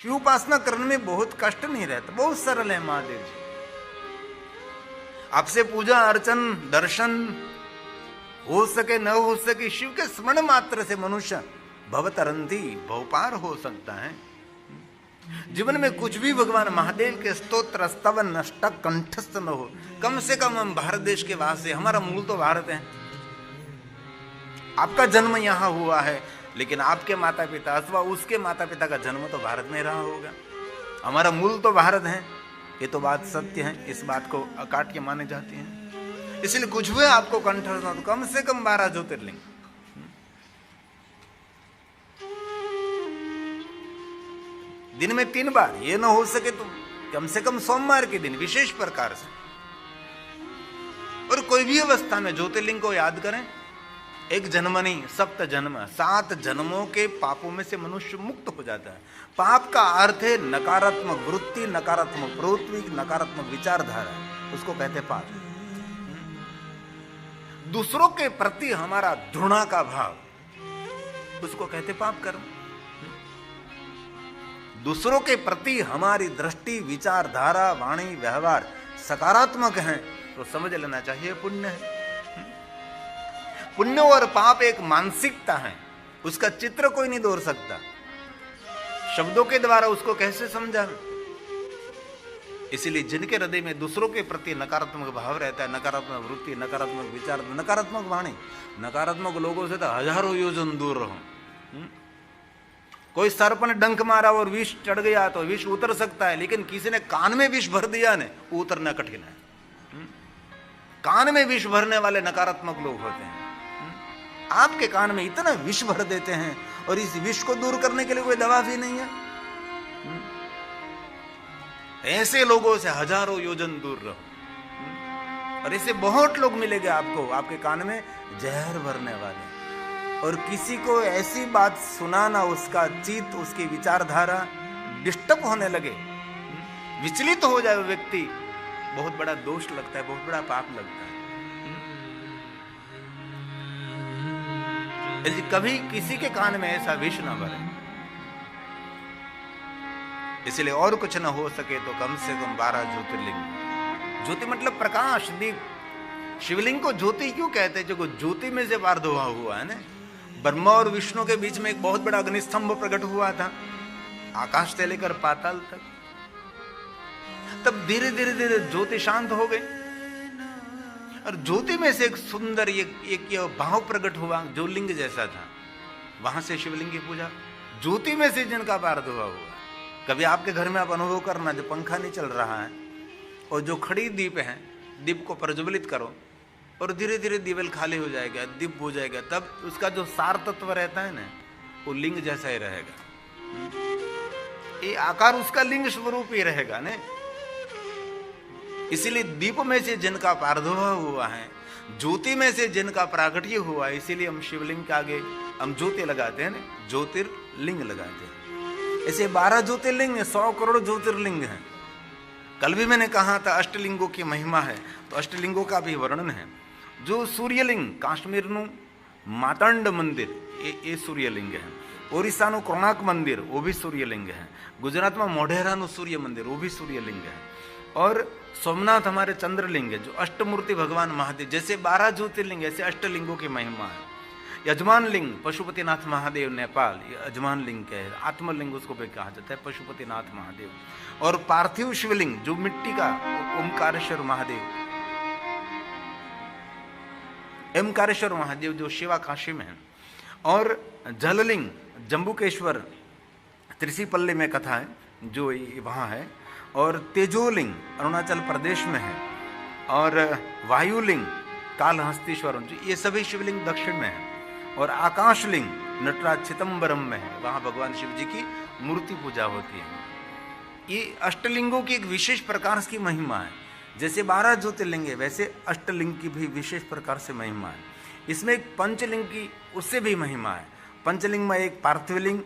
शिव उपासना करने में बहुत कष्ट नहीं रहता, बहुत सरल है महादेव जी। आपसे पूजा अर्चन दर्शन हो सके न हो सके, शिव के स्मरण मात्र से मनुष्य भवतरंती भवपार हो सकता है। जीवन में कुछ भी भगवान महादेव के स्तोत्र स्तवन अष्टक कंठस्थ न हो, कम से कम हम भारत देश के वासी, हमारा मूल तो भारत है। आपका जन्म यहां हुआ है, लेकिन आपके माता पिता अथवा उसके माता पिता का जन्म तो भारत में रहा होगा। हमारा मूल तो भारत है, ये तो बात सत्य है, इस बात को अकाट के माने जाते हैं। इसलिए कुछ भी आपको कंठस्थ हो तो कम से कम 12 ज्योतिर्लिंग, दिन में 3 बार, ये ना हो सके तो कम से कम सोमवार के दिन विशेष प्रकार से, और कोई भी अवस्था में ज्योतिर्लिंग को याद करें। एक जन्म नहीं, 7 जन्म, 7 जन्मों के पापों में से मनुष्य मुक्त हो जाता है। पाप का अर्थ है नकारात्मक वृत्ति, नकारात्मक प्रवृत्ति, नकारात्मक विचारधारा, उसको कहते पाप। दूसरों के प्रति हमारा घृणा का भाव, उसको कहते पाप कर्म। दूसरों के प्रति हमारी दृष्टि, विचारधारा, वाणी, व्यवहार सकारात्मक है तो समझ लेना चाहिए पुण्य है। पुण्य और पाप एक मानसिकता है, उसका चित्र कोई नहीं दौड़ सकता। शब्दों के द्वारा उसको कैसे समझा। इसलिए जिनके हृदय में दूसरों के प्रति नकारात्मक भाव रहता है, नकारात्मक वृत्ति, नकारात्मक विचार, नकारात्मक वाणी, नकारात्मक लोगों से तो हजारों योजन दूर रहो। कोई सर्प ने डंक मारा और विष चढ़ गया तो विष उतर सकता है, लेकिन किसी ने कान में विष भर दिया ने, उतरना कठिन है। कान में विष भरने वाले नकारात्मक लोग होते हैं। आपके कान में इतना विष भर देते हैं और इस विष को दूर करने के लिए कोई दवा भी नहीं है। ऐसे लोगों से हजारों योजन दूर रहो। और ऐसे बहुत लोग मिलेंगे आपको, आपके कान में जहर भरने वाले। और किसी को ऐसी बात सुनाना, उसका चित्त, उसकी विचारधारा डिस्टर्ब होने लगे, विचलित हो जाए व्यक्ति, बहुत बड़ा दोष लगता है, बहुत बड़ा पाप लगता है। यदि कभी किसी के कान में ऐसा विष न भरे, इसलिए और कुछ न हो सके तो कम से कम 12 ज्योतिर्लिंग। ज्योति मतलब प्रकाश, दीप। शिवलिंग को ज्योति क्यों कहते हैं? जो ज्योति में से बार धोआ हुआ है ना। ब्रह्मा और विष्णु के बीच में एक बहुत बड़ा अग्निस्तंभ प्रकट हुआ था, आकाश से लेकर पाताल तक। तब धीरे धीरे धीरे ज्योति शांत हो गई और ज्योति में से एक सुंदर एक भाव प्रकट हुआ जो लिंग जैसा था। वहां से शिवलिंग की पूजा। ज्योति में से जिनका पार धोआ हुआ। कभी आपके घर में आप अनुभव करना, जो पंखा नहीं चल रहा है और जो खड़ी दीप है, दीप को प्रज्वलित करो और धीरे धीरे दीवल खाली हो जाएगा, दीप हो जाएगा, तब उसका जो सार तत्व रहता है ना, वो लिंग जैसा ही रहेगा। ये आकार उसका लिंग स्वरूप ही रहेगा ना। इसीलिए दीप में से जिनका पारधोआ हुआ है, ज्योति में से जिनका प्राकट्य हुआ है, इसीलिए हम शिवलिंग के आगे हम ज्योति लगाते हैं ना, ज्योतिर्लिंग लगाते हैं। ऐसे 12 ज्योतिर्लिंग, 100 करोड़ ज्योतिर्लिंग हैं। कल भी मैंने कहा था अष्टलिंगों की महिमा है, तो अष्टलिंगों का भी वर्णन है। जो सूर्यलिंग, काश्मीर नु मातंड मंदिर, ये सूर्यलिंग है। ओडिशा नु कोणार्क मंदिर, वो भी सूर्यलिंग है। गुजरात में मोढेरा नु सूर्य मंदिर, वो भी सूर्यलिंग है। और सोमनाथ हमारे चंद्रलिंग है, जो अष्टमूर्ति भगवान महादेव। जैसे 12 ज्योतिर्लिंग, ऐसे अष्टलिंगों की महिमा है। यजमान लिंग पशुपतिनाथ महादेव नेपाल, ये यजमान लिंग है। आत्मलिंग उसको भी कहा जाता है, पशुपतिनाथ महादेव। और पार्थिव शिवलिंग जो मिट्टी का, ओमकारेश्वर महादेव, ओमकारेश्वर महादेव जो शिवा काशी में है। और जललिंग जम्बुकेश्वर त्रिसीपल्ली में कथा है, जो वहां है। और तेजोलिंग अरुणाचल प्रदेश में है। और वायुलिंग कालहस्तीश्वर, ये सभी शिवलिंग दक्षिण में है। और आकाशलिंग नटराज चिदंबरम में है, वहां भगवान शिव जी की मूर्ति पूजा होती है। ये अष्टलिंगों की एक विशेष प्रकार की महिमा है। जैसे 12 ज्योतिर्लिंग है, वैसे अष्टलिंग की भी विशेष प्रकार से महिमा है। इसमें एक पंचलिंग की उससे भी महिमा है। पंचलिंग में एक पार्थिवलिंग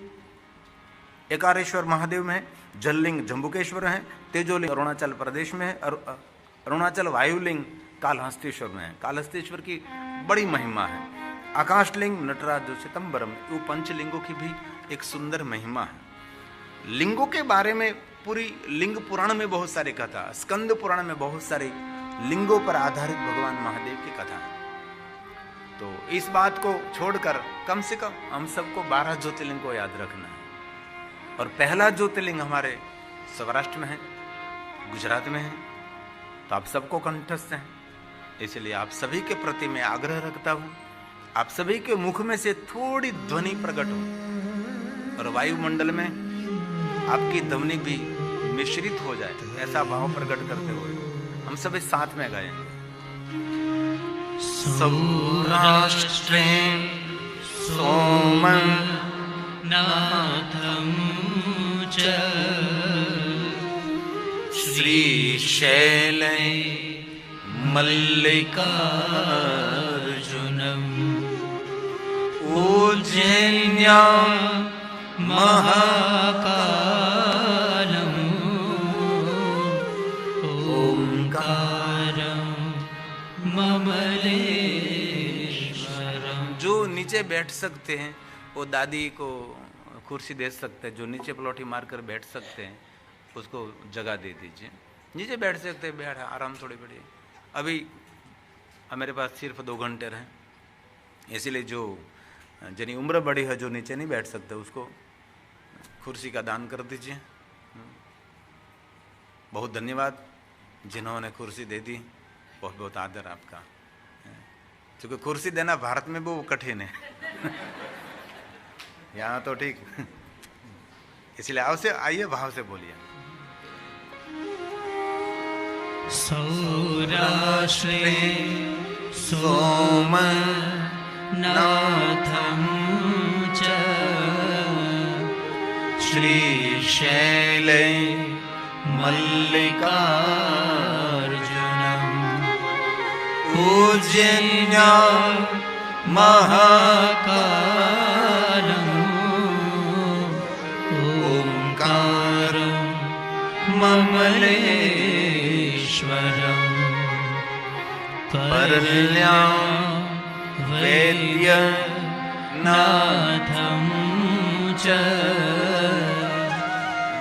एकारेश्वर महादेव में है, जललिंग जम्बुकेश्वर है, तेजोलिंग अरुणाचल प्रदेश में है, और अरुणाचल वायुलिंग कालहस्तीश्वर में है। कालहस्तीश्वर की बड़ी महिमा है। आकाशलिंग नटराज चिदंबरम, वो पंचलिंगों की भी एक सुंदर महिमा है। लिंगों के बारे में पूरी लिंग पुराण में बहुत सारी कथा, स्कंद पुराण में बहुत सारी लिंगों पर आधारित भगवान महादेव की कथा है। तो इस बात को छोड़कर कम से कम हम सबको 12 ज्योतिर्लिंग को याद रखना है। और पहला ज्योतिर्लिंग हमारे सौराष्ट्र में है, गुजरात में है, तो आप सबको कंठस्थ है। इसलिए आप सभी के प्रति मैं आग्रह रखता हूं, आप सभी के मुख में से थोड़ी ध्वनि प्रकट हो और वायुमंडल में आपकी ध्वनि भी मिश्रित हो जाए, ऐसा भाव प्रकट करते हुए हम सभी साथ में गाएं। सौराष्ट्रे सोमं नाथं च श्रीशैले मल्लिकार्जुनम् उज्जैन्यां महाकालम् ओंकारं ममलेश्वरम्। जो नीचे बैठ सकते हैं वो दादी को कुर्सी दे सकते हैं, जो नीचे पलौठी मारकर बैठ सकते हैं उसको जगह दे दीजिए। नीचे बैठ सकते हैं, बैठ आराम थोड़ी बैठिए। अभी मेरे पास सिर्फ 2 घंटे रहे, इसीलिए जो जिनकी उम्र बड़ी है, जो नीचे नहीं बैठ सकते, उसको कुर्सी का दान कर दीजिए। बहुत धन्यवाद जिन्होंने कुर्सी दे दी, बहुत बहुत आदर आपका। क्योंकि कुर्सी देना भारत में वो कठिन है यहाँ तो ठीक इसलिए आवश्य आइए, भाव से बोलिए। सौराष्ट्रे सोमनाथं च श्रीशैले मल्लिकार्जुनम् उज्जैन्यां महाकालम् ओंकारं ममलेश्वरम् परल्यां वैद्यनाथं च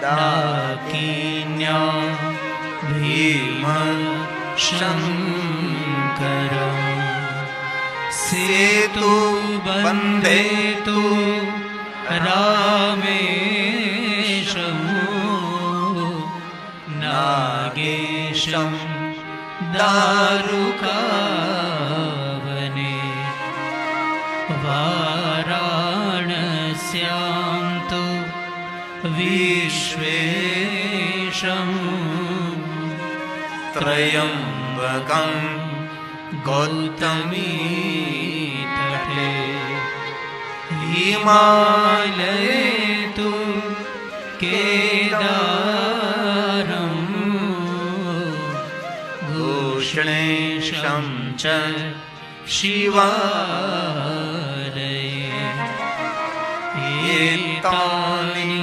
डाकिन्यां भीमशङ्करम् सेतुबन्धेतु रामेशं नागेशं दारुकावने वाराणस्यां तु विश्वेशं त्र्यम्बकं गौतमी तटे हिमालये तु केदारं घोषणेशं च शिवालये एतानि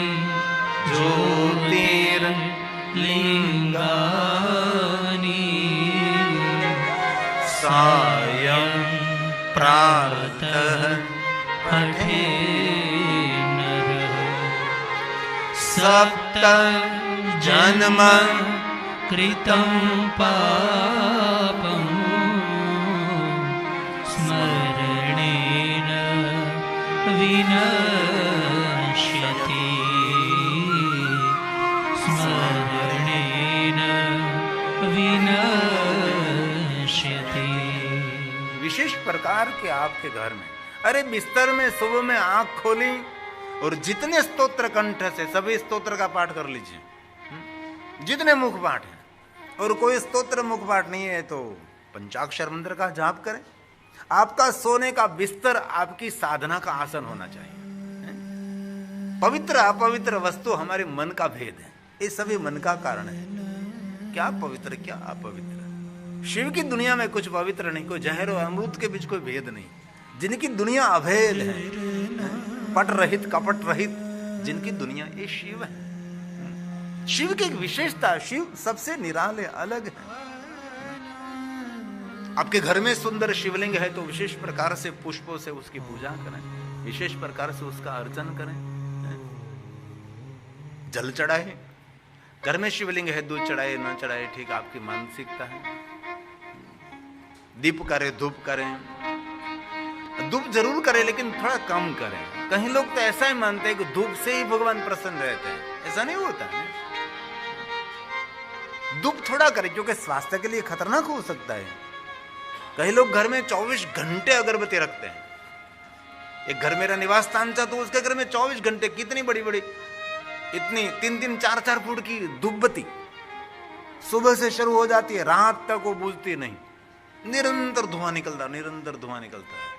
ज्योतिर्लिङ्गानि सायं प्रातः पठे नरः सप्त जन्म कृतं पापं स्मरणेन विनश्यति स्मरणेन विनश्यति। विशेष प्रकार के आपके घर में, अरे बिस्तर में सुबह में आंख खोली और जितने स्तोत्र कंठ से सभी स्तोत्र का पाठ कर लीजिए, जितने मुख पाठ है, और कोई स्तोत्र मुख पाठ नहीं है तो पंचाक्षर मंत्र का जाप करें। आपका सोने का बिस्तर आपकी साधना का आसन होना चाहिए। पवित्र अपवित्र वस्तु हमारे मन का भेद है, ये सभी मन का कारण है। क्या पवित्र क्या अपवित्र, शिव की दुनिया में कुछ पवित्र नहीं, कोई जहर और अमृत के बीच कोई भेद नहीं। जिनकी दुनिया अभेद है, पट रहित कपट रहित जिनकी दुनिया, ये शिव है। शिव की एक विशेषता, शिव सबसे निराले अलग है। आपके घर में सुंदर शिवलिंग है तो विशेष प्रकार से पुष्पों से उसकी पूजा करें, विशेष प्रकार से उसका अर्चन करें। जल चढ़ाए, घर में शिवलिंग है, दूध चढ़ाए ना चढ़ाए ठीक आपकी मानसिकता है। दीप करें, धूप करें, धूप जरूर करें लेकिन थोड़ा कम करें। कहीं लोग तो ऐसा ही मानते हैं कि धूप से ही भगवान प्रसन्न रहते हैं, ऐसा नहीं होता है। धूप थोड़ा करें क्योंकि स्वास्थ्य के लिए खतरनाक हो सकता है। कई लोग घर में 24 घंटे अगरबत्ती रखते हैं। एक घर मेरा निवास स्थान था तो उसके घर में 24 घंटे कितनी बड़ी बड़ी इतनी 3-3, 4-4 फुट की धूपबत्ती सुबह से शुरू हो जाती है, रात तक वो बुझती नहीं, निरंतर धुआं निकलता, निरंतर धुआं निकलता है।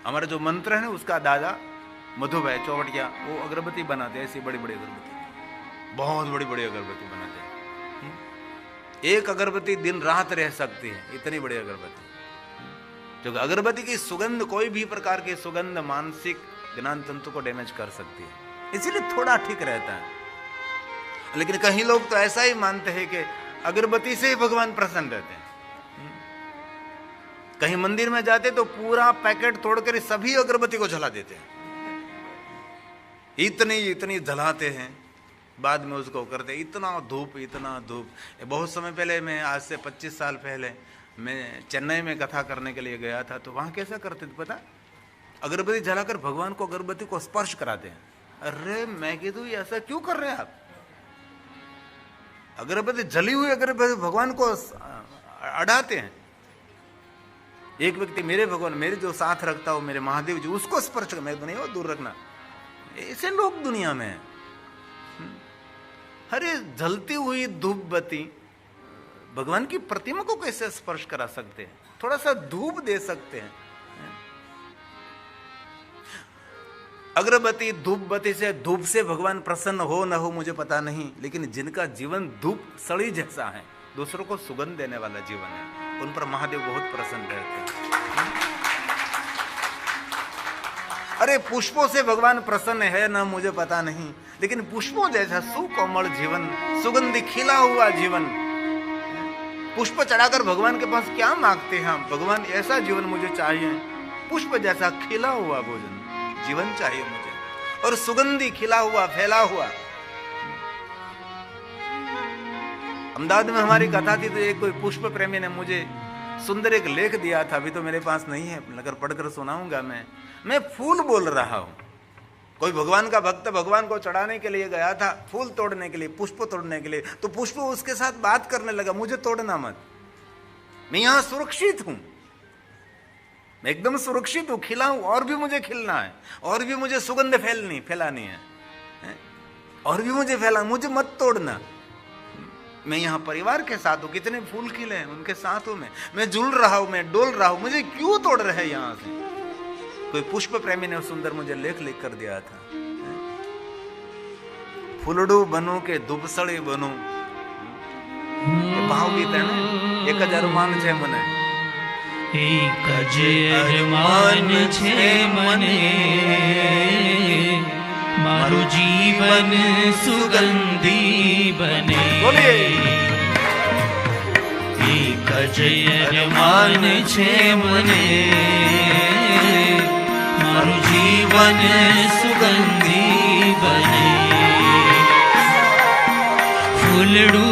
हमारा जो मंत्र है ना उसका दादा मधुभाई चौवटिया वो अगरबत्ती बनाते हैं, ऐसी बड़ी बड़ी अगरबत्ती, बहुत बड़ी बड़ी अगरबत्ती बनाते हैं। एक अगरबत्ती दिन रात रह सकती है, इतनी बड़ी अगरबत्ती। जो अगरबत्ती की सुगंध, कोई भी प्रकार की सुगंध मानसिक ज्ञान तंतु को डैमेज कर सकती है, इसीलिए थोड़ा ठीक रहता है। लेकिन कहीं लोग तो ऐसा ही मानते हैं कि अगरबत्ती से ही भगवान प्रसन्न रहते हैं। कहीं मंदिर में जाते तो पूरा पैकेट तोड़कर सभी अगरबत्ती को जला देते हैं, इतनी इतनी जलाते हैं, बाद में उसको करते इतना धूप, इतना धूप। बहुत समय पहले, मैं आज से 25 साल पहले मैं चेन्नई में कथा करने के लिए गया था, तो वहां कैसा करते थे पता, अगरबत्ती जलाकर भगवान को अगरबत्ती को स्पर्श कराते हैं। अरे मैं कहूं ऐसा क्यों कर रहे हैं आप? अगरबत्ती जली हुई अगरबत्ती भगवान को अड़ाते हैं। एक व्यक्ति मेरे भगवान, मेरे जो साथ रखता हो मेरे महादेव जी, उसको स्पर्श कर, मैं तो नहीं हो दूर रखना। ऐसे लोग दुनिया में हैं। अरे जलती हुई धूप बत्ती भगवान की प्रतिमा को कैसे स्पर्श करा सकते हैं? थोड़ा सा धूप दे सकते हैं। अगरबत्ती धूप बत्ती से, धूप से भगवान प्रसन्न हो न हो मुझे पता नहीं, लेकिन जिनका जीवन धूप सड़ी जैसा है, दूसरों को सुगंध देने वाला जीवन है, उन पर महादेव बहुत प्रसन्न रहते हैं। अरे पुष्पों से भगवान प्रसन्न है ना मुझे पता नहीं, लेकिन पुष्पों जैसा सुकोमल जीवन, सुगंधी खिला हुआ जीवन, पुष्प चढ़ाकर भगवान के पास क्या मांगते हैं? भगवान ऐसा जीवन मुझे चाहिए, पुष्प जैसा खिला हुआ भोजन जीवन चाहिए मुझे, और सुगंधी खिला हुआ फैला हुआ। अहमदाबाद में हमारी कथा थी तो एक कोई पुष्प प्रेमी ने मुझे सुंदर एक लेख दिया था, अभी तो मेरे पास नहीं है, अगर पढ़कर सुनाऊंगा। मैं फूल बोल रहा हूं, कोई भगवान का भक्त भगवान को चढ़ाने के लिए गया था, फूल तोड़ने के लिए, पुष्प तोड़ने के लिए, तो पुष्प उसके साथ बात करने लगा, मुझे तोड़ना मत, मैं यहां सुरक्षित हूं, मैं एकदम सुरक्षित हूं, खिला हूं, और भी मुझे खिलना है, और भी मुझे सुगंध फैलानी है, और भी मुझे मुझे मत तोड़ना। मैं यहाँ परिवार के साथ हूँ, कितने फूल खिले हैं उनके साथ हूँ, मैं झूल रहा हूँ, मैं डोल रहा हूँ, मुझे क्यों तोड़ रहे हैं यहाँ से? कोई पुष्प प्रेमी ने सुंदर मुझे लेख लिख कर दिया था, फुलडू बनू के दुबसड़ी बनू, भावगीत है ना, 1000 मान छे मने, 1000 मान छे मने, मारू जीवन सुगंधी बने। बोलिए 1000 मान छे मने, मारू जीवन सुगंधी बने। फूलड़ू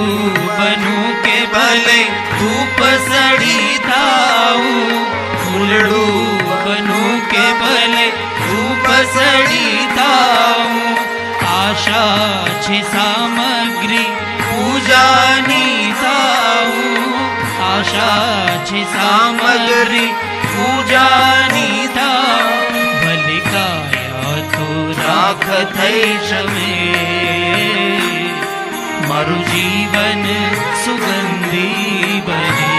बनू के भले धूप सड़ी थाऊ, फूलड़ू बनू के भले धूप सड़ी थाऊ, आशा छे सामग्री पूजानी थाऊ, आशा छे सामग्री पूजानी थाऊ, भले काया तो राख थई शमे, मारू जीवन सुगंधी बने।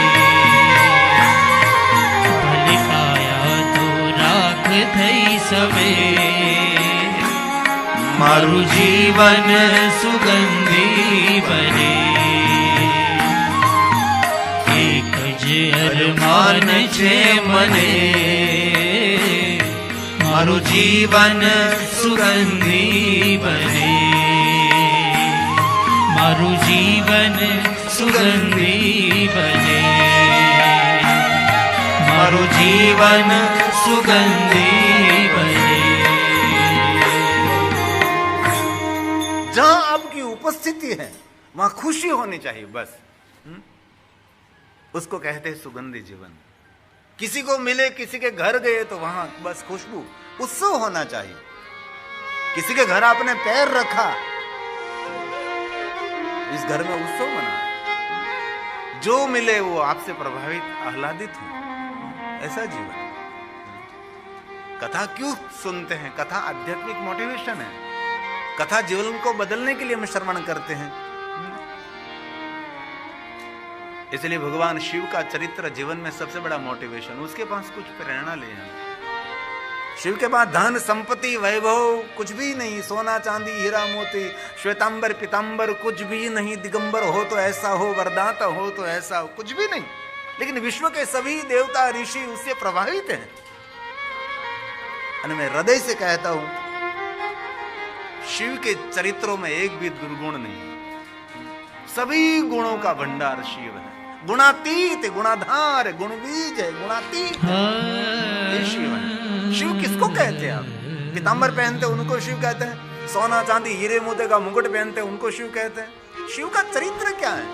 भले काया तो राख थई सवे, मारू जीवन सुगंधी बने। 1000 मान छे मने, मारू जीवन सुगंधी बने, मारू जीवन सुगंधी बने, मारू जीवन सुगंधी बने। आपकी उपस्थिति है वहां खुशी होनी चाहिए बस। उसको कहते हैं सुगंधी जीवन। किसी को मिले, किसी के घर गए तो वहां बस खुशबू, उत्सव होना चाहिए। किसी के घर आपने पैर रखा, इस घर में उत्सव मना, जो मिले वो आपसे प्रभावित, आह्लादित हो, ऐसा जीवन। कथा क्यों सुनते हैं? कथा आध्यात्मिक मोटिवेशन है। कथा जीवन को बदलने के लिए हम श्रवण करते हैं। इसलिए भगवान शिव का चरित्र जीवन में सबसे बड़ा मोटिवेशन। उसके पास कुछ प्रेरणा ले। शिव के पास धन संपत्ति वैभव कुछ भी नहीं, सोना चांदी हीरा मोती श्वेतांबर पीतांबर कुछ भी नहीं, दिगंबर हो तो ऐसा हो, वरदाता हो तो ऐसा हो, कुछ भी नहीं। लेकिन विश्व के सभी देवता ऋषि उससे प्रभावित हैं। मैं हृदय से कहता हूं, शिव के चरित्रों में एक भी दुर्गुण नहीं। सभी गुणों का भंडार शिव है। गुणातीत, गुणाधार, गुणबीज है, गुणातीत ये शिव है। शिव किसको कहते हैं? आप पीतांबर पहनते उनको शिव कहते हैं, सोना चांदी हीरे मोती का मुकुट पहनते उनको शिव कहते हैं। शिव का चरित्र क्या है?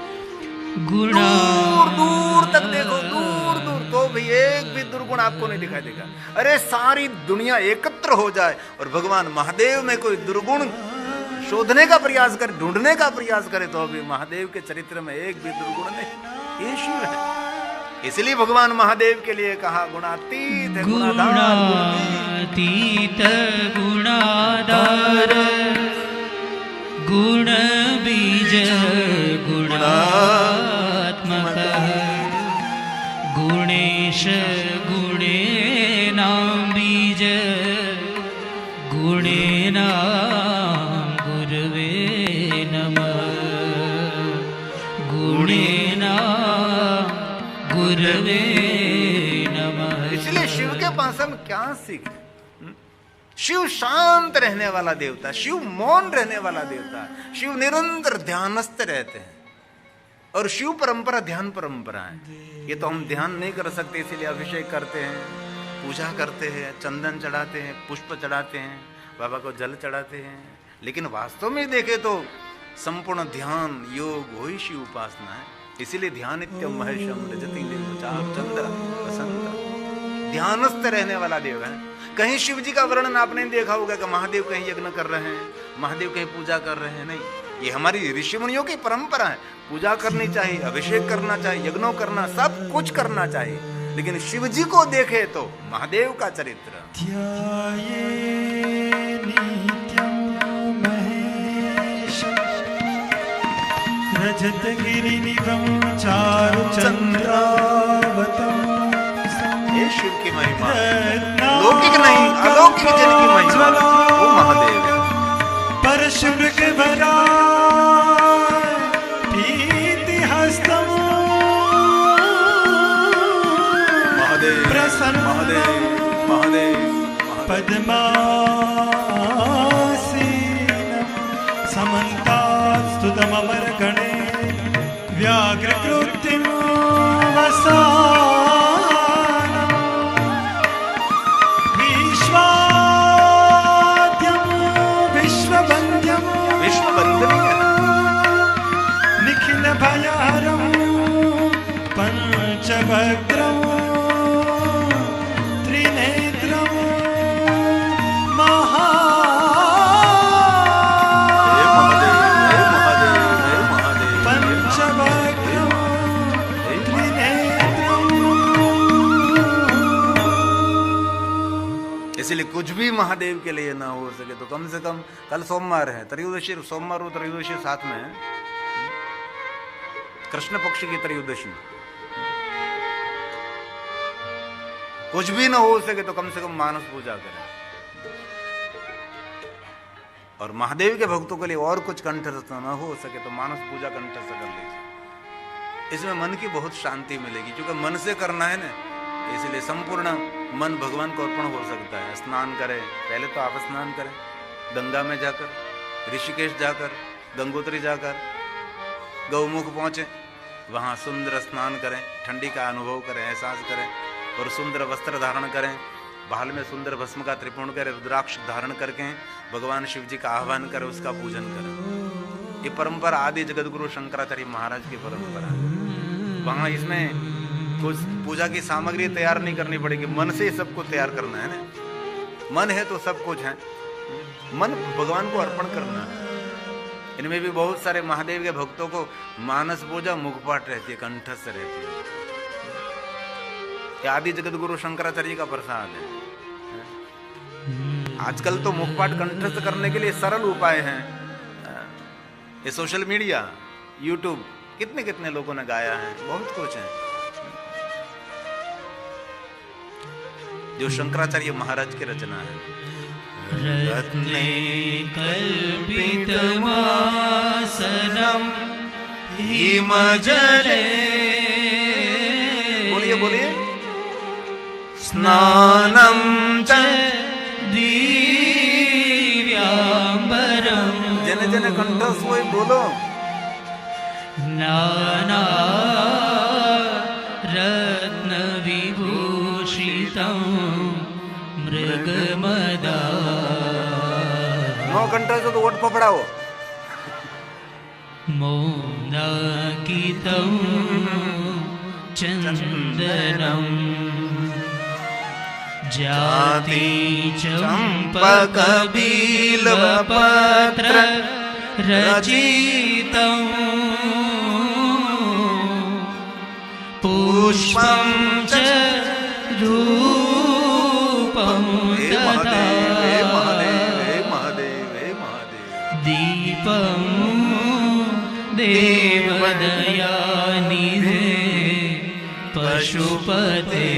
दूर दूर तक देखो, दूर दूर, तो भी एक भी दुर्गुण आपको नहीं दिखाई देगा। अरे सारी दुनिया एकत्र हो जाए और भगवान महादेव में कोई दुर्गुण शोधने का प्रयास करे, ढूंढने का प्रयास करे, तो भी महादेव के चरित्र में एक भी दुर्गुण नहीं। ये शिव है। इसलिए भगवान महादेव के लिए कहा गुणातीत है, गुणातीत गुणाधार गुण बीज गुणात्मक गुणेश गुणेनां बीज गुणेनां गुरवे नमः गुणेनां गुरवे नमः। इसलिए शिव के पास हम क्या सीखें? शिव शांत रहने वाला देवता, शिव मौन रहने वाला देवता, शिव निरंतर ध्यानस्थ रहते हैं। और शिव परंपरा ध्यान परंपरा है। ये तो हम ध्यान नहीं कर सकते, इसीलिए अभिषेक करते हैं, पूजा करते हैं, चंदन चढ़ाते हैं, पुष्प चढ़ाते हैं, बाबा को जल चढ़ाते हैं। लेकिन वास्तव में देखे तो संपूर्ण ध्यान योग वही शिव उपासना है। इसीलिए ध्यान नित्यम महेशम रजति निर्विचार चंद्र बसंत, ध्यानस्थ रहने वाला देव है। कहीं शिव जी का वर्णन आपने देखा होगा कि महादेव कहीं यज्ञ कर रहे हैं, महादेव कहीं पूजा कर रहे हैं, नहीं। ये हमारी ऋषि मुनियों की परंपरा है। पूजा करनी चाहिए, अभिषेक करना चाहिए, यज्ञों करना, सब कुछ करना चाहिए। लेकिन शिव जी को देखे तो महादेव का चरित्र रजत गिरिनिभं चारु चंद्रावतम। ये शिव की महिमा, लौकिक नहीं अलौकिक जन की महिमा, वो महादेव है। परशुभृग वरा पीति हस्तम महादेव प्रसन्न महादेव महादेव पद्मासीन समन्तास्तुतमर गणे व्याघ्र कृत्तिम वसानम् विश्वाद्यं विश्ववन्द्यं निखिल भयहरं पंचभद्रं त्रिनेत्रं इसलिए कुछ भी महादेव के लिए ना हो सके तो कम से कम, कल सोमवार है, त्रयोदशी, सोमवार और त्रयोदशी साथ में है, कृष्ण पक्ष की त्रयोदशी। कुछ भी ना हो सके तो कम से कम मानस पूजा करें। और महादेव के भक्तों के लिए और कुछ कंठस्थ ना हो सके तो मानस पूजा कंठस्थ कर लीजिए। इसमें मन की बहुत शांति मिलेगी, क्योंकि मन से करना है ना, इसलिए संपूर्ण मन भगवान को अर्पण हो सकता है। स्नान करें, पहले तो आप स्नान करें गंगा में जाकर, ऋषिकेश जाकर, गंगोत्री जाकर, गौमुख पहुंचे, वहां सुंदर स्नान करें, ठंडी का अनुभव करें, एहसास करें, और सुंदर वस्त्र धारण करें, बाल में सुंदर भस्म का त्रिपुण करें, रुद्राक्ष धारण करके भगवान शिव जी का आह्वान करें, उसका पूजन करें। ये परंपरा आदि जगत गुरु शंकराचार्य महाराज की परंपरा है। वहां इसमें कुछ पूजा की सामग्री तैयार नहीं करनी पड़ेगी, मन से ही सबको तैयार करना है ना। मन है तो सब कुछ है, मन भगवान को अर्पण करना है। इनमें भी बहुत सारे महादेव के भक्तों को मानस पूजा मुखपाठ रहती है, कंठस्थ रहती है। ये आदि जगत गुरु शंकराचार्य का प्रसाद है। आजकल तो मुखपाठ कंठस्थ करने के लिए सरल उपाय हैं। ये सोशल मीडिया, यूट्यूब, कितने कितने लोगों ने गाया है, बहुत कुछ है जो शंकराचार्य महाराज की रचना है। रत्ने कल्पितमासनं हिमजले, बोलिए बोलिए, स्नानं च दिव्याम्बरं, जन जन कंठस्थ वही बोलो। नाना रत्न विभूषितं मृगमदा, नो कंठस्थ तो वोट पकड़ाओ। मोदाकितं चन्दनं जाति चम्पकबिल्वपत्र रचितं पुष्पं च रूपं तथा दीपं देवदयानिधे पशुपते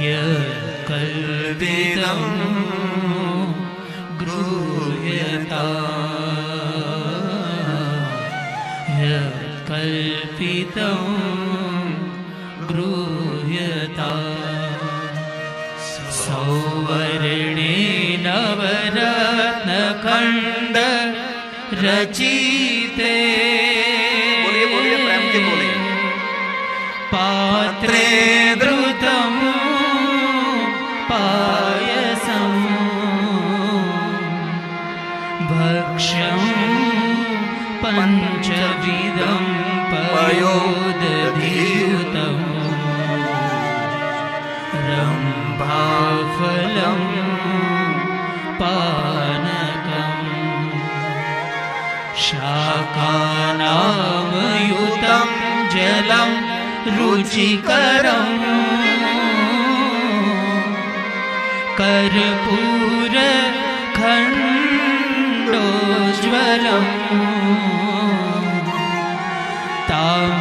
यत्कल्पितं गृह्यताम्, यत्कल्पितं गृह्यताम्। सौवर्णे नवरत्नखण्ड रचिते, बोलिए बोलिए, प्रेम से बोलिए। पात्रे द्रुतं पायसं भक्ष्यं पञ्चविधं पयोदधियुतं रम्भाफलं पानकं शाकानामयुतं जलं रुचिकरं कर्पूरखण्डोज्ज्वलं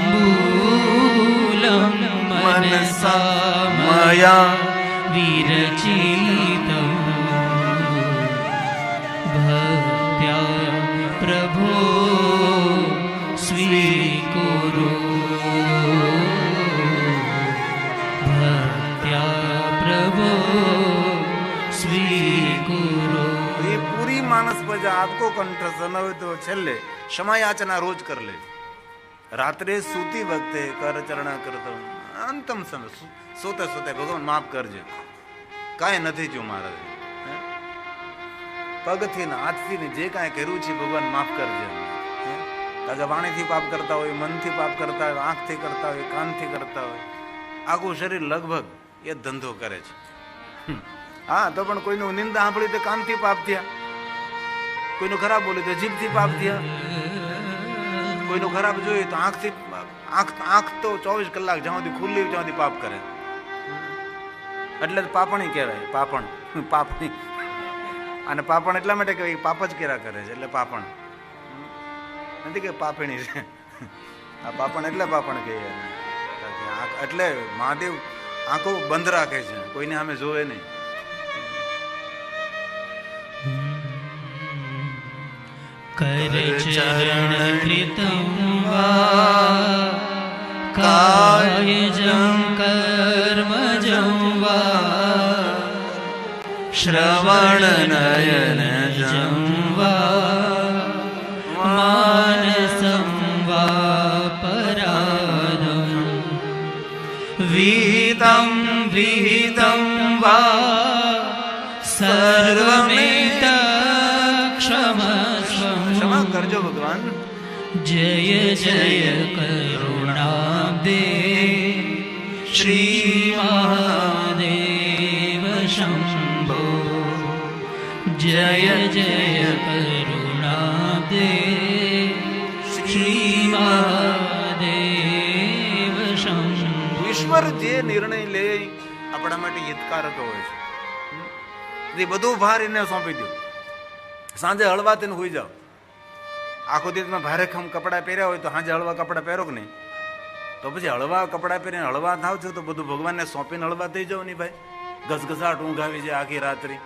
ताम्बूलं मनसा मया विरचितं भक्त्या प्रभो स्वीकुरु, भक्त्या प्रभो स्वीकुरु। ये पूरी मानस पूजा आपको कंठस्थ न हो तो छेल्ले क्षमा याचना रोज कर ले। रात्रे सूती वक्ते कर चरणा करता अंतम समय सोते सोते भगवान माफ करजे, कांई નથી જો મારે પગથી ને હાથથી ને જે કાંઈ કર્યું છે ભગવાન માફ કરજે। કાકે વાણીથી પાપ કરતા હોય, મનથી પાપ કરતા હોય, આંખથી કરતા હોય, કાનથી કરતા હોય, આખું શરીર લગભગ એ ધંધો કરે છે। હા તો પણ કોઈનું નિંદા સાંભળી તો કાનથી પાપ થયા, કોઈનું ખરાબ બોલ્યું તો જીભથી પાપ થયા, કોઈનું ખરાબ જોયું તો આંખથી, આંખ તો 24 કલાક જ્યાં સુધી ખુલ્લી ત્યાં સુધી પાપ કરે, એટલે પાપણી કહેવાય। પાપણ, પાપણી, અને પાપણ એટલા માટે કે પાપ જ કર્યા કરે છે એટલે પાપણ નથી કે પાપણી છે। આ પાપણ એટલે પાપણ કહીએ, એટલે મહાદેવ આંખો બંધ રાખે છે, કોઈને સામે જોવે નહીં। करचरण कृतं वा कायजं कर्मजं वा श्रवणनयनजं वा मानसं वा पराधं विहितं विहितं वा सर्वमेतत्क्षमः करजो भगवान। जय जय करुणाब्दे श्री महादेव शंभो। जय जय करुणाब्दे श्री महादेव शंभो। ઈશ્વર જે નિર્ણય લે આપણા માટે હિતકારક હોય છે, એ બધું ભાર એને સોંપી દો. સાંજે હળવા થઈને હોઈ જાઓ. આખો દિવસમાં ભારે ખમ કપડાં પહેર્યા હોય તો સાંજે હળવા કપડાં પહેરો કે નહીં? તો પછી હળવા કપડાં પહેરીને હળવા થાવ છો તો બધું ભગવાનને સોંપીને હળવા થઈ જાવ નહીં ભાઈ. ઘસઘસાટ ઊંઘ આવી જાય આખી રાત્રિ.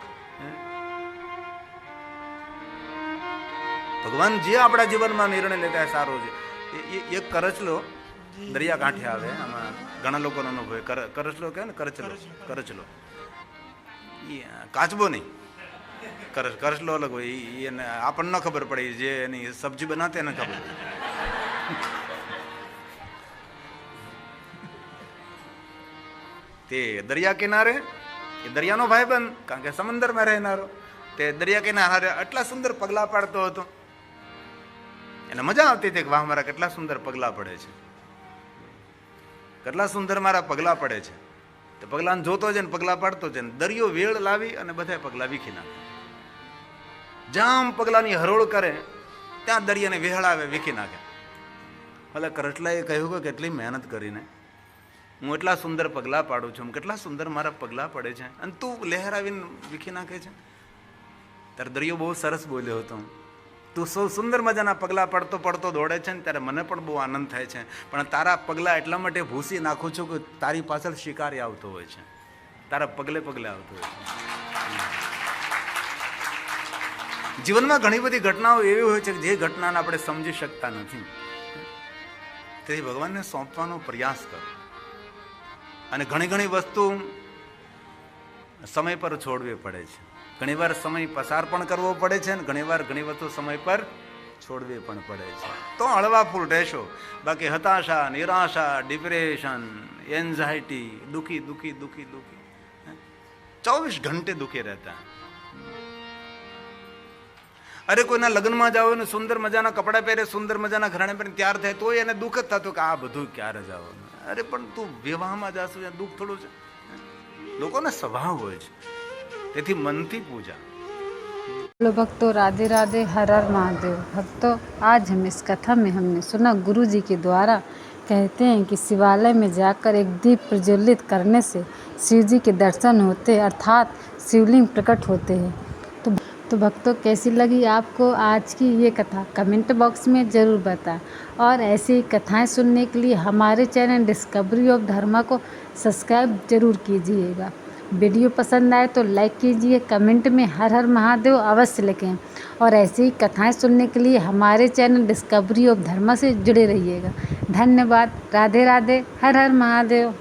ભગવાન જે આપણા જીવનમાં નિર્ણય લેતા સારો છે. એક કરચલો દરિયા કાંઠે આવે, આમાં ઘણા લોકોનો અનુભવ. કરચલો કહે ને, કરચલો એ કાચબો નહીં, કરચલો અલગ હોય. એને આપણને ન ખબર પડે, જે એની સબ્જી બનાવતે એને ખબર. તે દરિયા કિનારે, એ દરિયાનો ભાઈબંધ, કારણ કે સમંદરમાં રહેનારો, તે દરિયા કિનારે આટલા સુંદર પગલા પાડતો હતો. એને મજા આવતી હતી કે વાહ, મારા કેટલા સુંદર પગલા પડે છે, કેટલા સુંદર મારા પગલા પડે છે. તો પગલાને જોતો છે ને પગલા પાડતો છે ને દરિયો વેળ લાવી અને બધા પગલા વીખી નાખે. જામ પગલાની હરોળ કરે ત્યાં દરિયાને વેહળાવે, વીખી નાખે. ભલે કરટલાએ કહ્યું કે કેટલી મહેનત કરીને હું એટલા સુંદર પગલા પાડું છું, કેટલા સુંદર મારા પગલા પડે છે, અને તું લહેરાવીને વીખી નાખે છે. ત્યારે દરિયો બહુ સરસ બોલ્યો હતો, તું સૌ સુંદર મજાના પગલાં પડતો પડતો દોડે છે ને ત્યારે મને પણ બહુ આનંદ થાય છે, પણ તારા પગલાં એટલા માટે ભૂસી નાખું છું કે તારી પાછળ શિકારી આવતો હોય છે, તારા પગલે પગલે આવતો હોય છે. જીવનમાં ઘણી બધી ઘટનાઓ એવી હોય છે કે જે ઘટનાને આપણે સમજી શકતા નથી. તેથી ભગવાનને સોંપવાનો પ્રયાસ કરો. અને ઘણી ઘણી વસ્તુ સમય પર છોડવી પડે છે. ઘણીવાર સમય પસાર પણ કરવો પડે છે અને ઘણીવાર ઘણી વસ્તુ સમય પર છોડવી પણ પડે છે. તો હળવા ફૂલ રહેશો. બાકી હતાશા, નિરાશા, ડિપ્રેશન, એન્ઝાયટી, દુઃખી દુઃખી દુઃખી દુઃખી 24 ઘંटे દુઃખી રહેતા. અરે કોઈના લગ્નમાં જાઓ ને સુંદર મજાના કપડાં પહેરે, સુંદર મજાના ઘરાણે પહેરે તૈયાર થાય તો એને દુઃખ જ થતું કે આ બધું ક્યારે જવાનું. અરે પણ તું વિવાહમાં જાશું ત્યાં દુઃખ થોડું છે. લોકોનો સ્વભાવ હોય છે. તેથી મનથી પૂજા. हेलो भक्तों, राधे राधे, हर हर महादेव। भक्तों, आज हम इस कथा में हमने सुना गुरु जी के द्वारा कहते हैं कि शिवालय में जाकर एक दीप प्रज्वलित करने से शिव जी के दर्शन होते हैं, अर्थात शिवलिंग प्रकट होते हैं। तो भक्तों, कैसी लगी आपको आज की ये कथा कमेंट बॉक्स में ज़रूर बताएं। और ऐसी ही कथाएं सुनने के लिए हमारे चैनल डिस्कवरी ऑफ धर्मा को सब्सक्राइब जरूर कीजिएगा। वीडियो पसंद आए तो लाइक कीजिए, कमेंट में हर हर महादेव अवश्य लिखें। और ऐसी ही कथाएं सुनने के लिए हमारे चैनल डिस्कवरी ऑफ धर्मा से जुड़े रहिएगा। धन्यवाद। राधे राधे, हर हर महादेव।